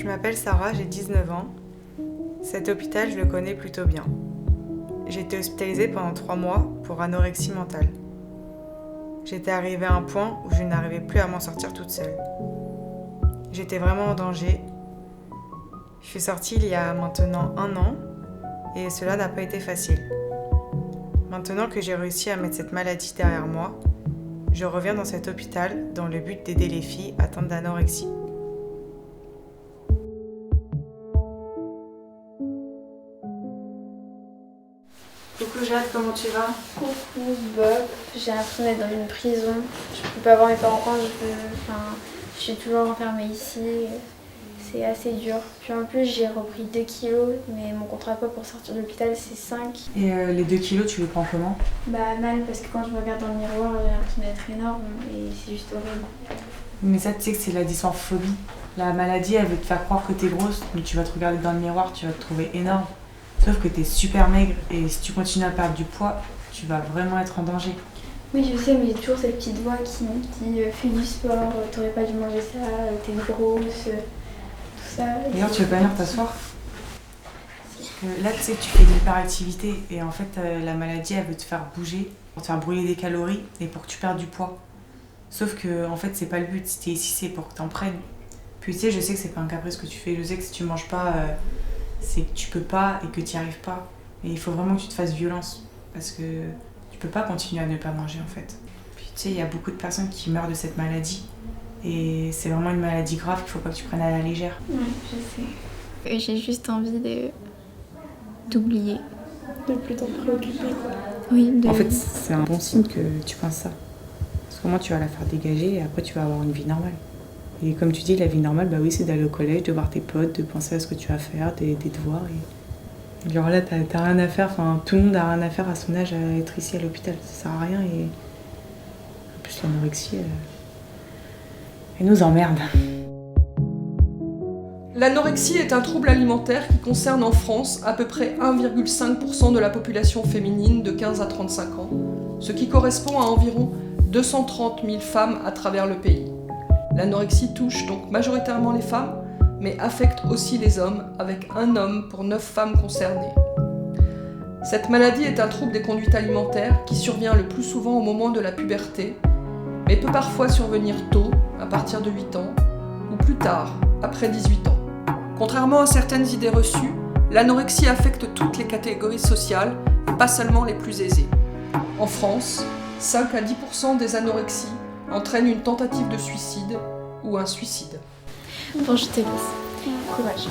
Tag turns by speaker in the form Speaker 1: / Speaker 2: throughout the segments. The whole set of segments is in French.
Speaker 1: Je m'appelle Sarah, j'ai 19 ans. Cet hôpital, je le connais plutôt bien. J'ai été hospitalisée pendant 3 mois pour anorexie mentale. J'étais arrivée à un point où je n'arrivais plus à m'en sortir toute seule. J'étais vraiment en danger. Je suis sortie il y a maintenant 1 an et cela n'a pas été facile. Maintenant que j'ai réussi à mettre cette maladie derrière moi, je reviens dans cet hôpital dans le but d'aider les filles atteintes d'anorexie. Coucou Jade, comment tu vas?
Speaker 2: Coucou Bob, j'ai l'impression d'être dans une prison. Je peux pas voir mes parents quand je veux. Je suis toujours enfermée ici. C'est assez dur. Puis en plus, j'ai repris 2 kilos, mais mon contrat pour sortir de l'hôpital, c'est 5.
Speaker 1: Et les 2 kilos, tu les prends comment?
Speaker 2: Mal, parce que quand je me regarde dans le miroir, j'ai l'impression d'être énorme et c'est juste horrible.
Speaker 1: Mais ça, tu sais que c'est la dysmorphophobie. La maladie, elle veut te faire croire que t'es grosse, mais tu vas te regarder dans le miroir, tu vas te trouver énorme. Sauf que t'es super maigre et si tu continues à perdre du poids, tu vas vraiment être en danger.
Speaker 2: Oui, je sais, mais j'ai toujours cette petite voix qui me dit fais du sport, t'aurais pas dû manger ça, t'es grosse, tout ça.
Speaker 1: D'ailleurs, tu veux pas venir t'asseoir? Parce que là, tu sais que tu fais de l'hyperactivité et en fait, la maladie, elle veut te faire bouger, pour te faire brûler des calories et pour que tu perdes du poids. Sauf que, en fait, c'est pas le but. Si t'es ici, c'est pour que t'en prennes. Puis tu sais, je sais que c'est pas un caprice que tu fais. Je sais que si tu manges pas, c'est que tu peux pas et que t'y arrives pas. Et il faut vraiment que tu te fasses violence. Parce que tu peux pas continuer à ne pas manger, en fait. Puis tu sais, il y a beaucoup de personnes qui meurent de cette maladie. Et c'est vraiment une maladie grave qu'il faut pas que tu prennes à la légère.
Speaker 2: Oui, je sais. J'ai juste envie d'oublier. De plus t'en préoccuper, quoi. Oui,
Speaker 1: En fait, c'est un bon signe que tu penses ça. Parce qu'au moins, tu vas la faire dégager et après, tu vas avoir une vie normale. Et comme tu dis, la vie normale, bah oui, c'est d'aller au collège, de voir tes potes, de penser à ce que tu vas faire, des devoirs. Et alors là, t'as rien à faire, enfin, tout le monde a rien à faire à son âge à être ici à l'hôpital. Ça sert à rien et en plus, l'anorexie, elle nous emmerde.
Speaker 3: L'anorexie est un trouble alimentaire qui concerne en France à peu près 1,5% de la population féminine de 15 à 35 ans, ce qui correspond à environ 230 000 femmes à travers le pays. L'anorexie touche donc majoritairement les femmes, mais affecte aussi les hommes, avec 1 homme pour 9 femmes concernées. Cette maladie est un trouble des conduites alimentaires qui survient le plus souvent au moment de la puberté, mais peut parfois survenir tôt, à partir de 8 ans, ou plus tard, après 18 ans. Contrairement à certaines idées reçues, l'anorexie affecte toutes les catégories sociales, et pas seulement les plus aisées. En France, 5 à 10% des anorexies entraînent une tentative de suicide ou un suicide.
Speaker 2: Bon, je te laisse. Courage.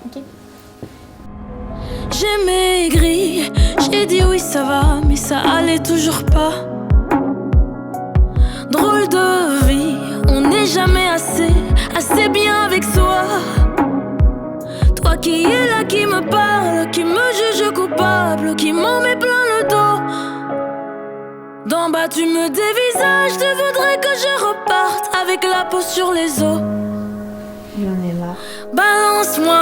Speaker 2: Ok.
Speaker 4: J'ai maigri, j'ai dit oui ça va, mais ça allait toujours pas. Drôle de vie, on n'est jamais assez bien avec soi. Toi qui es là, qui me parle, qui me juge coupable, qui m'en met plein le dos. D'en bas tu me dévisages, tu voudrais que je reparte avec la peau sur les os.
Speaker 2: Il en est là.
Speaker 4: Balance-moi